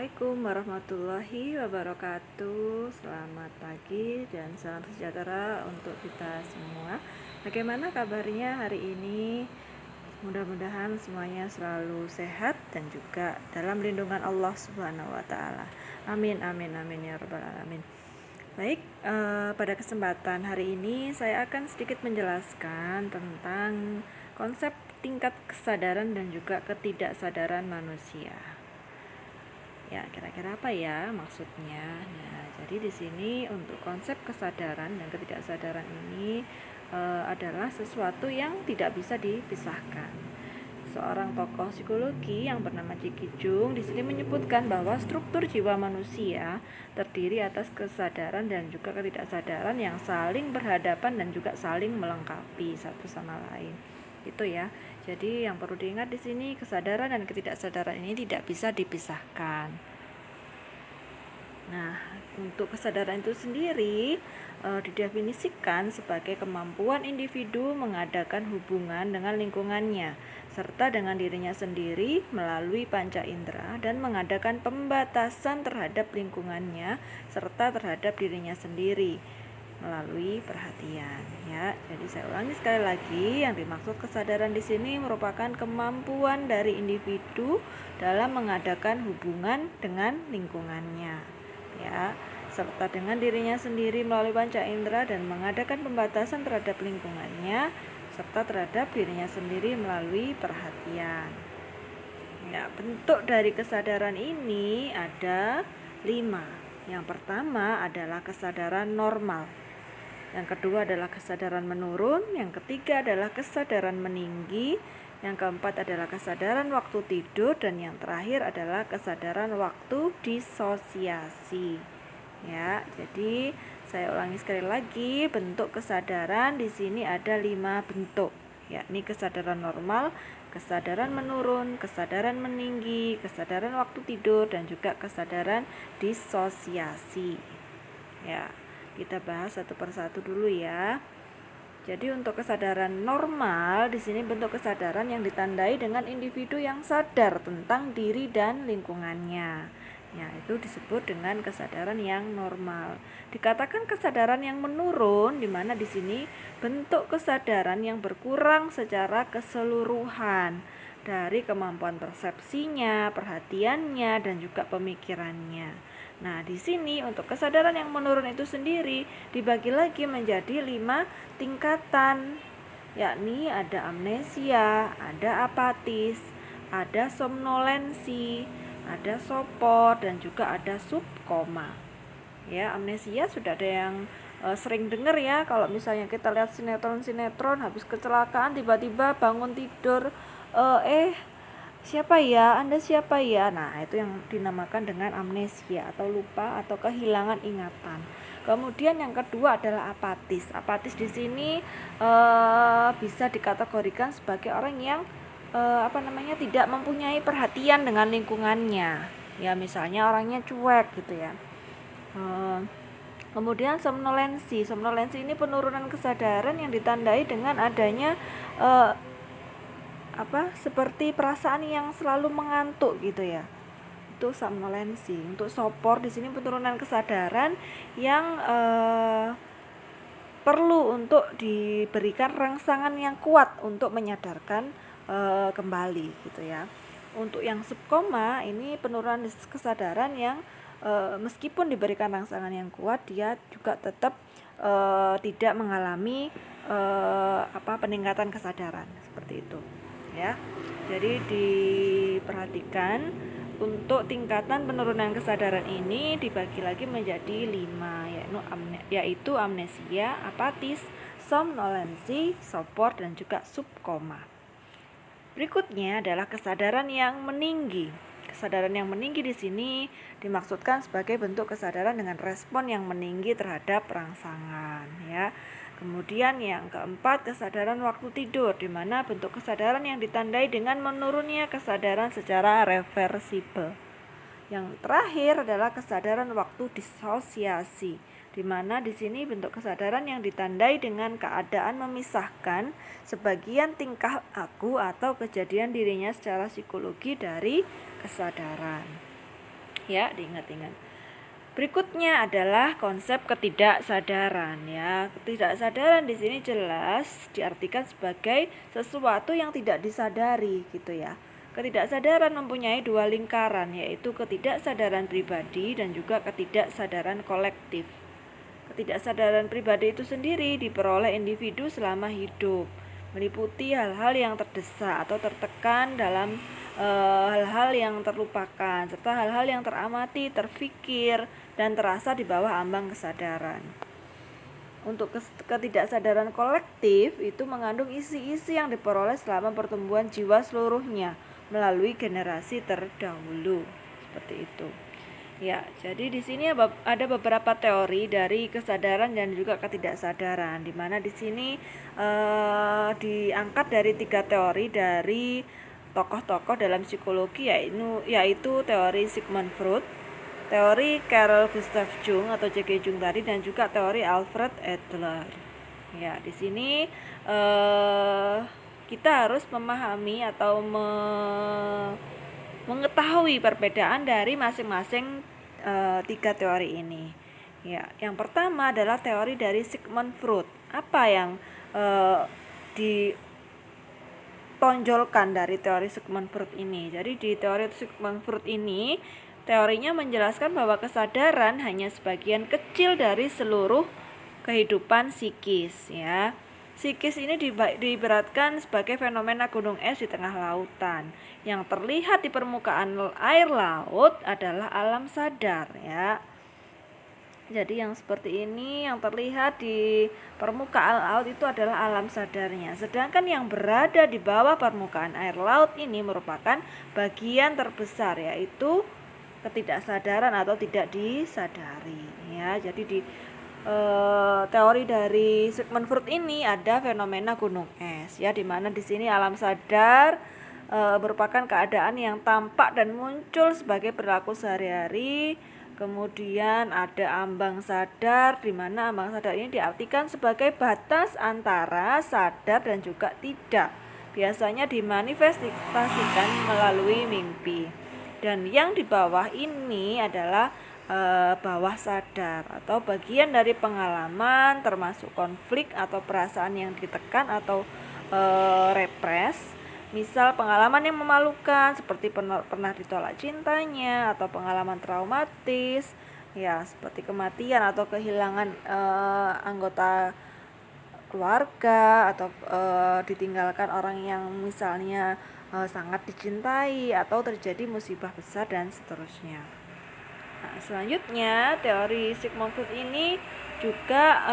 Assalamualaikum warahmatullahi wabarakatuh. Selamat pagi dan salam sejahtera untuk kita semua. Bagaimana kabarnya hari ini? Mudah-mudahan semuanya selalu sehat dan juga dalam lindungan Allah Subhanahu wa taala. Amin amin amin ya rabbal alamin. Baik, pada kesempatan hari ini saya akan sedikit menjelaskan tentang konsep tingkat kesadaran dan juga ketidaksadaran manusia. Ya, kira-kira apa ya maksudnya? Nah, jadi di sini untuk konsep kesadaran dan ketidaksadaran ini adalah sesuatu yang tidak bisa dipisahkan. Seorang tokoh psikologi yang bernama Ciki Jung di sini menyebutkan bahwa struktur jiwa manusia terdiri atas kesadaran dan juga ketidaksadaran yang saling berhadapan dan juga saling melengkapi satu sama lain. Itu ya. Jadi yang perlu diingat di sini, kesadaran dan ketidaksadaran ini tidak bisa dipisahkan. Nah, untuk kesadaran itu sendiri didefinisikan sebagai kemampuan individu mengadakan hubungan dengan lingkungannya serta dengan dirinya sendiri melalui panca indera dan mengadakan pembatasan terhadap lingkungannya serta terhadap dirinya sendiri melalui perhatian ya. Jadi saya ulangi sekali lagi, yang dimaksud kesadaran di sini merupakan kemampuan dari individu dalam mengadakan hubungan dengan lingkungannya ya, serta dengan dirinya sendiri melalui panca indera dan mengadakan pembatasan terhadap lingkungannya serta terhadap dirinya sendiri melalui perhatian. Ya, bentuk dari kesadaran ini ada 5. Yang pertama adalah kesadaran normal. Yang kedua adalah kesadaran menurun, yang ketiga adalah kesadaran meninggi, yang keempat adalah kesadaran waktu tidur, dan yang terakhir adalah kesadaran waktu disosiasi. Ya, jadi saya ulangi sekali lagi, bentuk kesadaran di sini ada 5 bentuk, yakni kesadaran normal, kesadaran menurun, kesadaran meninggi, kesadaran waktu tidur, dan juga kesadaran disosiasi. Ya, kita bahas satu persatu dulu ya. Jadi untuk kesadaran normal di sini bentuk kesadaran yang ditandai dengan individu yang sadar tentang diri dan lingkungannya. Ya, itu disebut dengan kesadaran yang normal. Dikatakan kesadaran yang menurun di mana di sini bentuk kesadaran yang berkurang secara keseluruhan dari kemampuan persepsinya, perhatiannya, dan juga pemikirannya. Nah, di sini untuk kesadaran yang menurun itu sendiri dibagi lagi menjadi 5 tingkatan, yakni ada amnesia, ada apatis, ada somnolensi, ada sopor, dan juga ada subkoma. Ya, amnesia sudah ada yang sering dengar ya, kalau misalnya kita lihat sinetron habis kecelakaan tiba-tiba bangun tidur, siapa ya? Anda siapa ya? Nah, itu yang dinamakan dengan amnesia atau lupa atau kehilangan ingatan. Kemudian yang kedua adalah apatis. Apatis di sini bisa dikategorikan sebagai orang yang tidak mempunyai perhatian dengan lingkungannya. Ya, misalnya orangnya cuek gitu ya. Kemudian somnolensi. Somnolensi ini penurunan kesadaran yang ditandai dengan adanya seperti perasaan yang selalu mengantuk gitu ya. Itu somnolensi. Untuk sopor di sini penurunan kesadaran yang perlu untuk diberikan rangsangan yang kuat untuk menyadarkan kembali gitu ya. Untuk yang subkoma ini penurunan kesadaran yang meskipun diberikan rangsangan yang kuat dia juga tetap tidak mengalami peningkatan kesadaran seperti itu. Ya, jadi diperhatikan untuk tingkatan penurunan kesadaran ini dibagi lagi menjadi 5, yaitu amnesia, apatis, somnolensi, sopor, dan juga subkoma. Berikutnya adalah kesadaran yang meninggi. Kesadaran yang meninggi di sini dimaksudkan sebagai bentuk kesadaran dengan respon yang meninggi terhadap rangsangan ya. Kemudian yang keempat, kesadaran waktu tidur, di mana bentuk kesadaran yang ditandai dengan menurunnya kesadaran secara reversibel. Yang terakhir adalah kesadaran waktu disosiasi, di mana di sini bentuk kesadaran yang ditandai dengan keadaan memisahkan sebagian tingkah laku atau kejadian dirinya secara psikologi dari kesadaran. Ya, diingat-ingat. Berikutnya adalah konsep ketidaksadaran ya. Ketidaksadaran di sini jelas diartikan sebagai sesuatu yang tidak disadari gitu ya. Ketidaksadaran mempunyai dua lingkaran, yaitu ketidaksadaran pribadi dan juga ketidaksadaran kolektif. Ketidaksadaran pribadi itu sendiri diperoleh individu selama hidup, meliputi hal-hal yang terdesak atau tertekan dalam hal-hal yang terlupakan, serta hal-hal yang teramati, terfikir, dan terasa di bawah ambang kesadaran. Untuk ketidaksadaran kolektif itu mengandung isi-isi yang diperoleh selama pertumbuhan jiwa seluruhnya melalui generasi terdahulu. Seperti itu. Ya, jadi di sini ada beberapa teori dari kesadaran dan juga ketidaksadaran, di mana di sini diangkat dari 3 teori dari tokoh-tokoh dalam psikologi, yaitu teori Sigmund Freud, teori Carl Gustav Jung atau C.G. Jung tadi, dan juga teori Alfred Adler. Ya, di sini kita harus memahami atau mengetahui perbedaan dari masing-masing 3 teori ini. Ya, yang pertama adalah teori dari Sigmund Freud. Apa yang ditonjolkan dari teori Sigmund Freud ini? Jadi di teori Sigmund Freud ini, teorinya menjelaskan bahwa kesadaran hanya sebagian kecil dari seluruh kehidupan psikis ya. Psikis ini diibaratkan sebagai fenomena gunung es di tengah lautan. Yang terlihat di permukaan air laut adalah alam sadar ya. Jadi yang seperti ini yang terlihat di permukaan laut itu adalah alam sadarnya. Sedangkan yang berada di bawah permukaan air laut ini merupakan bagian terbesar, yaitu ketidaksadaran atau tidak disadari ya. Jadi di teori dari Sigmund Freud ini ada fenomena gunung es ya, di mana di sini alam sadar merupakan keadaan yang tampak dan muncul sebagai perilaku sehari-hari. Kemudian ada ambang sadar, di mana ambang sadar ini diartikan sebagai batas antara sadar dan juga tidak. Biasanya dimanifestasikan melalui mimpi. Dan yang di bawah ini adalah bawah sadar atau bagian dari pengalaman, termasuk konflik atau perasaan yang ditekan atau repres. Misal pengalaman yang memalukan seperti pernah ditolak cintanya, atau pengalaman traumatis ya seperti kematian atau kehilangan anggota keluarga, atau ditinggalkan orang yang misalnya sangat dicintai, atau terjadi musibah besar dan seterusnya. Nah, selanjutnya teori Sigmund Freud ini juga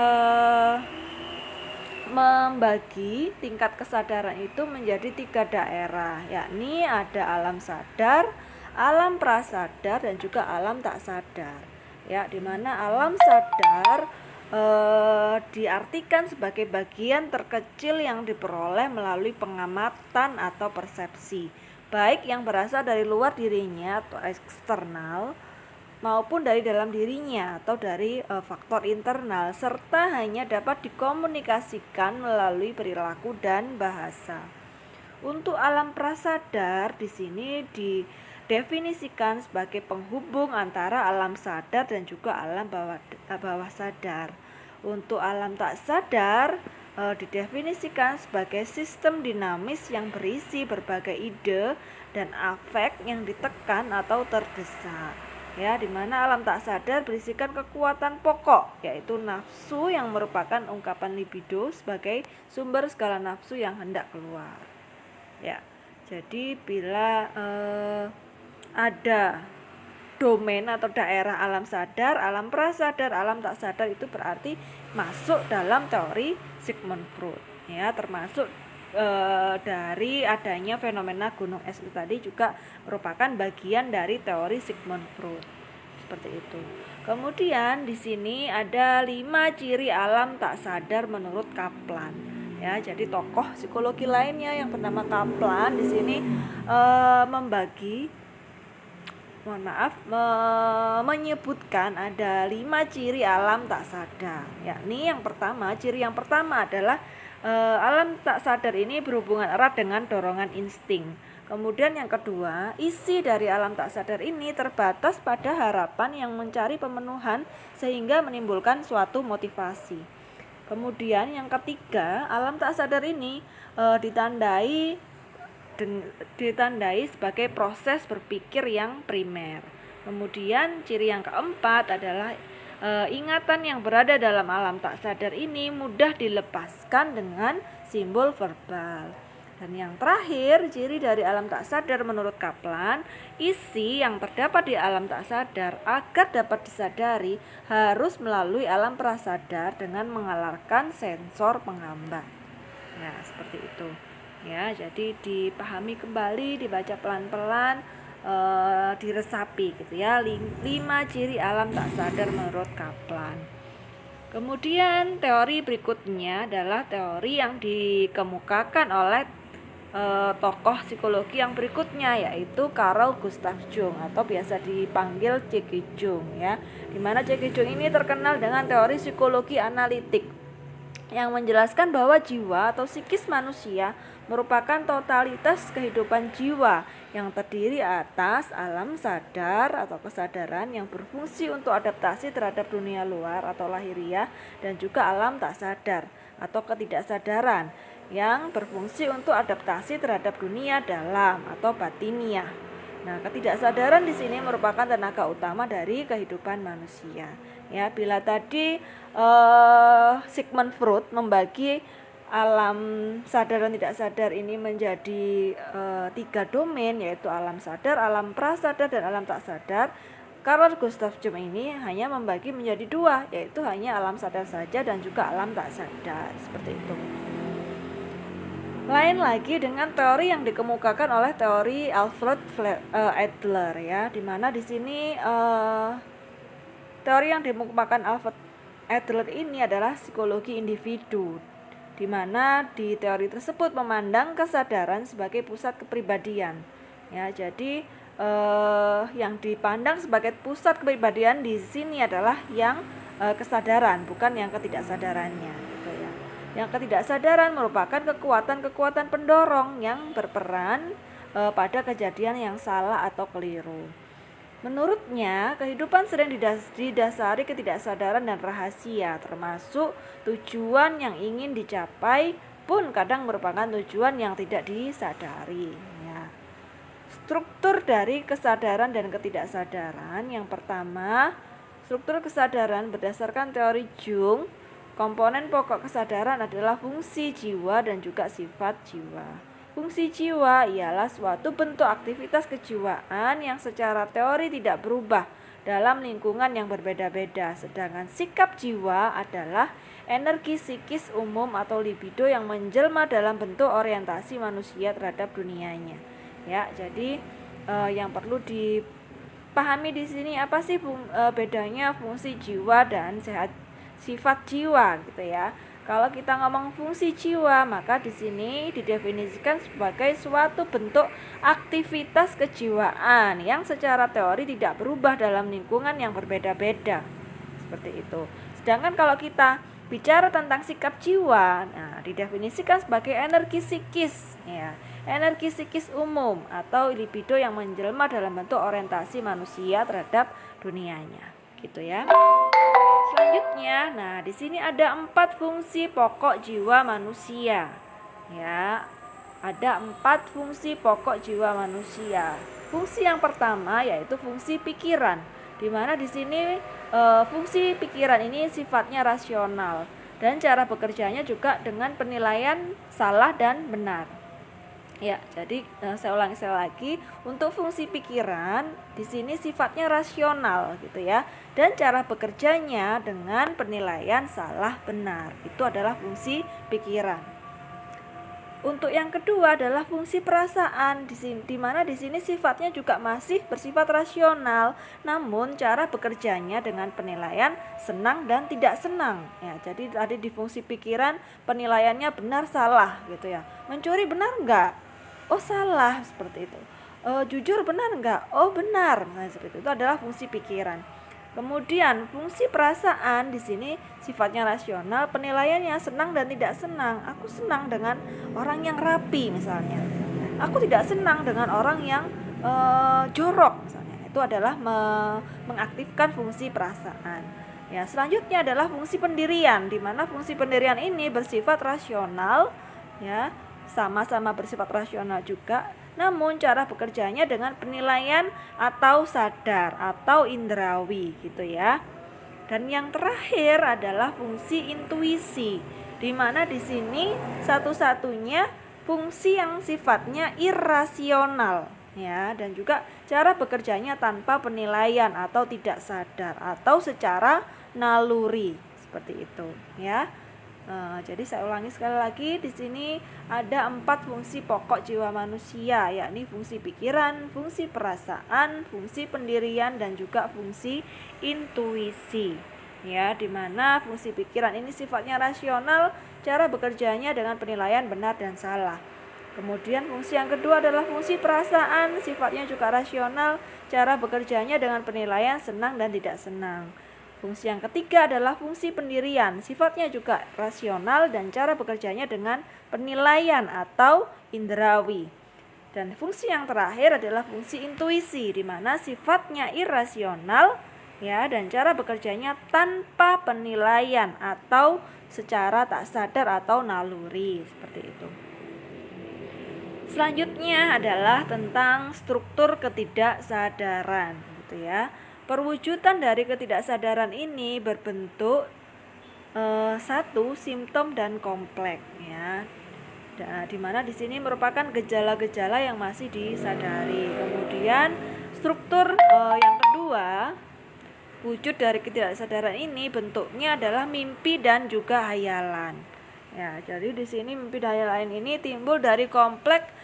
membagi tingkat kesadaran itu menjadi 3 daerah, yakni ada alam sadar, alam prasadar, dan juga alam tak sadar. Ya, di mana alam sadar diartikan sebagai bagian terkecil yang diperoleh melalui pengamatan atau persepsi, baik yang berasal dari luar dirinya atau eksternal, maupun dari dalam dirinya atau dari faktor internal, serta hanya dapat dikomunikasikan melalui perilaku dan bahasa. Untuk alam prasadar di sini didefinisikan sebagai penghubung antara alam sadar dan juga alam bawah sadar. Untuk alam tak sadar didefinisikan sebagai sistem dinamis yang berisi berbagai ide dan afek yang ditekan atau terdesak. Ya, di mana alam tak sadar berisikan kekuatan pokok, yaitu nafsu yang merupakan ungkapan libido sebagai sumber segala nafsu yang hendak keluar. Ya, jadi bila ada domain atau daerah alam sadar, alam prasadar, alam tak sadar, itu berarti masuk dalam teori Sigmund Freud. Ya, termasuk dari adanya fenomena gunung es itu tadi juga merupakan bagian dari teori Sigmund Freud. Seperti itu. Kemudian di sini ada 5 ciri alam tak sadar menurut Kaplan. Ya, jadi tokoh psikologi lainnya yang bernama Kaplan di sini menyebutkan ada 5 ciri alam tak sadar. Yakni ciri yang pertama adalah alam tak sadar ini berhubungan erat dengan dorongan insting. Kemudian yang kedua, isi dari alam tak sadar ini terbatas pada harapan yang mencari pemenuhan sehingga menimbulkan suatu motivasi. Kemudian yang ketiga, alam tak sadar ini ditandai sebagai proses berpikir yang primer. Kemudian ciri yang keempat adalah ingatan yang berada dalam alam tak sadar ini mudah dilepaskan dengan simbol verbal. Dan yang terakhir, ciri dari alam tak sadar menurut Kaplan, isi yang terdapat di alam tak sadar agar dapat disadari harus melalui alam prasadar dengan mengalarkan sensor penghambat. Ya, seperti itu. Ya, jadi dipahami kembali, dibaca pelan-pelan, diresapi gitu ya. 5 ciri alam tak sadar menurut Kaplan. Kemudian teori berikutnya adalah teori yang dikemukakan oleh tokoh psikologi yang berikutnya, yaitu Carl Gustav Jung atau biasa dipanggil C.G. Jung ya. Dimana C.G. Jung ini terkenal dengan teori psikologi analitik yang menjelaskan bahwa jiwa atau psikis manusia merupakan totalitas kehidupan jiwa yang terdiri atas alam sadar atau kesadaran yang berfungsi untuk adaptasi terhadap dunia luar atau lahiriah, dan juga alam tak sadar atau ketidaksadaran yang berfungsi untuk adaptasi terhadap dunia dalam atau batiniah. Nah, ketidaksadaran di sini merupakan tenaga utama dari kehidupan manusia. Ya, bila tadi Sigmund Freud membagi alam sadar dan tidak sadar ini menjadi 3 domain, yaitu alam sadar, alam prasadar, dan alam tak sadar. Carl Gustav Jung ini hanya membagi menjadi 2, yaitu hanya alam sadar saja dan juga alam tak sadar, seperti itu. Lain lagi dengan teori yang dikemukakan oleh teori Alfred Adler ya, dimana di sini teori yang dikemukakan Alfred Adler ini adalah psikologi individu, dimana di teori tersebut memandang kesadaran sebagai pusat kepribadian. Ya, jadi yang dipandang sebagai pusat kepribadian di sini adalah yang kesadaran, bukan yang ketidaksadarannya, gitu ya. Yang ketidaksadaran merupakan kekuatan-kekuatan pendorong yang berperan pada kejadian yang salah atau keliru. Menurutnya, kehidupan sering didasari ketidaksadaran dan rahasia, termasuk tujuan yang ingin dicapai pun kadang merupakan tujuan yang tidak disadari. Ya. Struktur dari kesadaran dan ketidaksadaran. Yang pertama, struktur kesadaran berdasarkan teori Jung. Komponen pokok kesadaran adalah fungsi jiwa dan juga sifat jiwa. Fungsi jiwa ialah suatu bentuk aktivitas kejiwaan yang secara teori tidak berubah dalam lingkungan yang berbeda-beda. Sedangkan sikap jiwa adalah energi psikis umum atau libido yang menjelma dalam bentuk orientasi manusia terhadap dunianya. Ya, jadi yang perlu dipahami di sini apa sih bedanya fungsi jiwa dan sifat jiwa gitu ya. Kalau kita ngomong fungsi jiwa, maka di sini didefinisikan sebagai suatu bentuk aktivitas kejiwaan yang secara teori tidak berubah dalam lingkungan yang berbeda-beda. Seperti itu. Sedangkan kalau kita bicara tentang sikap jiwa, nah didefinisikan sebagai energi psikis ya. Energi psikis umum atau libido yang menjelma dalam bentuk orientasi manusia terhadap dunianya. Gitu ya. Selanjutnya, nah di sini ada 4 fungsi pokok jiwa manusia. Ya, ada 4 fungsi pokok jiwa manusia. Fungsi yang pertama yaitu fungsi pikiran, di mana di sini fungsi pikiran ini sifatnya rasional dan cara bekerjanya juga dengan penilaian salah dan benar. Ya, jadi saya ulangi lagi, untuk fungsi pikiran di sini sifatnya rasional gitu ya, dan cara bekerjanya dengan penilaian salah benar. Itu adalah fungsi pikiran. Untuk yang kedua adalah fungsi perasaan, di mana di sini sifatnya juga masih bersifat rasional, namun cara bekerjanya dengan penilaian senang dan tidak senang. Ya, jadi tadi di fungsi pikiran penilaiannya benar salah gitu ya. Mencuri benar enggak? Oh salah, seperti itu. Jujur benar enggak? Oh benar. Nah, seperti itu adalah fungsi pikiran. Kemudian fungsi perasaan di sini sifatnya rasional, penilaiannya senang dan tidak senang. Aku senang dengan orang yang rapi misalnya. aku tidak senang dengan orang yang jorok misalnya. Itu adalah mengaktifkan fungsi perasaan. Ya, selanjutnya adalah fungsi pendirian, di mana fungsi pendirian ini bersifat rasional, ya, sama-sama bersifat rasional juga. Namun cara bekerjanya dengan penilaian atau sadar atau indrawi gitu ya. Dan yang terakhir adalah fungsi intuisi, di mana di sini satu-satunya fungsi yang sifatnya irasional ya, dan juga cara bekerjanya tanpa penilaian atau tidak sadar atau secara naluri seperti itu ya. Jadi saya ulangi sekali lagi, di sini ada 4 fungsi pokok jiwa manusia, yakni fungsi pikiran, fungsi perasaan, fungsi pendirian, dan juga fungsi intuisi. Ya, di mana fungsi pikiran ini sifatnya rasional, cara bekerjanya dengan penilaian benar dan salah. Kemudian fungsi yang kedua adalah fungsi perasaan, sifatnya juga rasional, cara bekerjanya dengan penilaian senang dan tidak senang. Fungsi yang ketiga adalah fungsi pendirian, sifatnya juga rasional dan cara bekerjanya dengan penilaian atau indrawi. Dan fungsi yang terakhir adalah fungsi intuisi, di mana sifatnya irasional ya, dan cara bekerjanya tanpa penilaian atau secara tak sadar atau naluri seperti itu. Selanjutnya adalah tentang struktur ketidaksadaran gitu ya. Perwujudan dari ketidaksadaran ini berbentuk satu simptom dan kompleks ya. Di mana di sini merupakan gejala-gejala yang masih disadari. Kemudian struktur yang kedua, wujud dari ketidaksadaran ini bentuknya adalah mimpi dan juga hayalan. Ya, jadi di sini mimpi dan hayalan ini timbul dari kompleks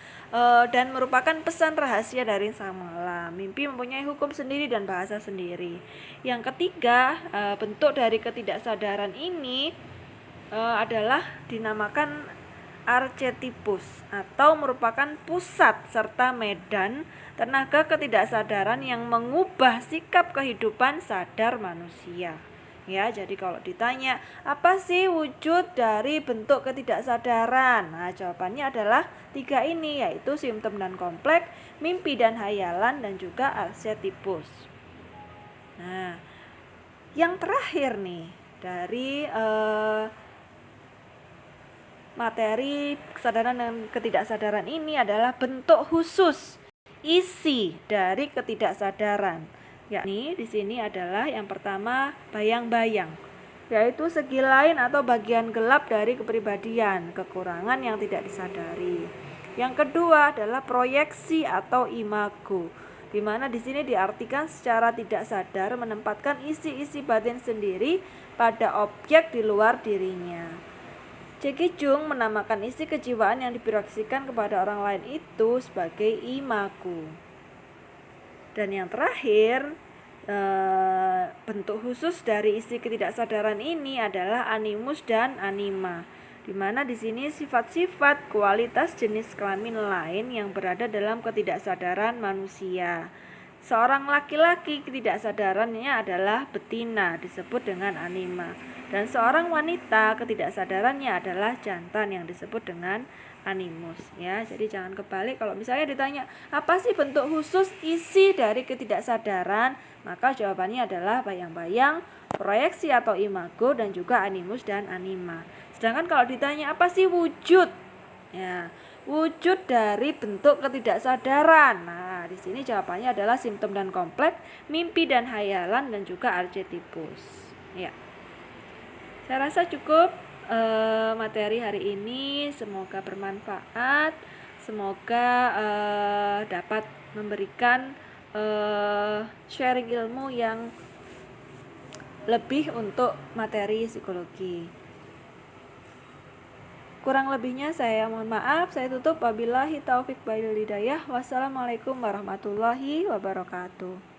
dan merupakan pesan rahasia dari Sang Maha. Mimpi mempunyai hukum sendiri dan bahasa sendiri. Yang ketiga, bentuk dari ketidaksadaran ini adalah dinamakan archetypus atau merupakan pusat serta medan tenaga ketidaksadaran yang mengubah sikap kehidupan sadar manusia. Ya, jadi kalau ditanya apa sih wujud dari bentuk ketidaksadaran? Nah, jawabannya adalah 3 ini, yaitu simptom dan kompleks, mimpi dan hayalan, dan juga archetypus. Nah, yang terakhir nih dari materi kesadaran dan ketidaksadaran ini adalah bentuk khusus isi dari ketidaksadaran. Yakni di sini adalah yang pertama bayang-bayang, yaitu segi lain atau bagian gelap dari kepribadian, kekurangan yang tidak disadari. Yang kedua adalah proyeksi atau imago, di mana di sini diartikan secara tidak sadar menempatkan isi-isi batin sendiri pada objek di luar dirinya. J.K. Jung menamakan isi kejiwaan yang diproyeksikan kepada orang lain itu sebagai imago. Dan yang terakhir, bentuk khusus dari isi ketidaksadaran ini adalah animus dan anima, di mana di sini sifat-sifat kualitas jenis kelamin lain yang berada dalam ketidaksadaran manusia. Seorang laki-laki ketidaksadarannya adalah betina, disebut dengan anima, dan seorang wanita ketidaksadarannya adalah jantan yang disebut dengan animus ya. Jadi jangan kebalik, kalau misalnya ditanya apa sih bentuk khusus isi dari ketidaksadaran, maka jawabannya adalah bayang-bayang, proyeksi atau imago, dan juga animus dan anima. Sedangkan kalau ditanya apa sih wujud, ya, wujud dari bentuk ketidaksadaran, nah di sini jawabannya adalah simptom dan kompleks, mimpi dan hayalan, dan juga archetypus ya. Saya rasa cukup materi hari ini, semoga bermanfaat, semoga dapat memberikan sharing ilmu yang lebih untuk materi psikologi. Kurang lebihnya saya mohon maaf, saya tutup. Wabillahi taufik wal hidayah. Wassalamualaikum warahmatullahi wabarakatuh.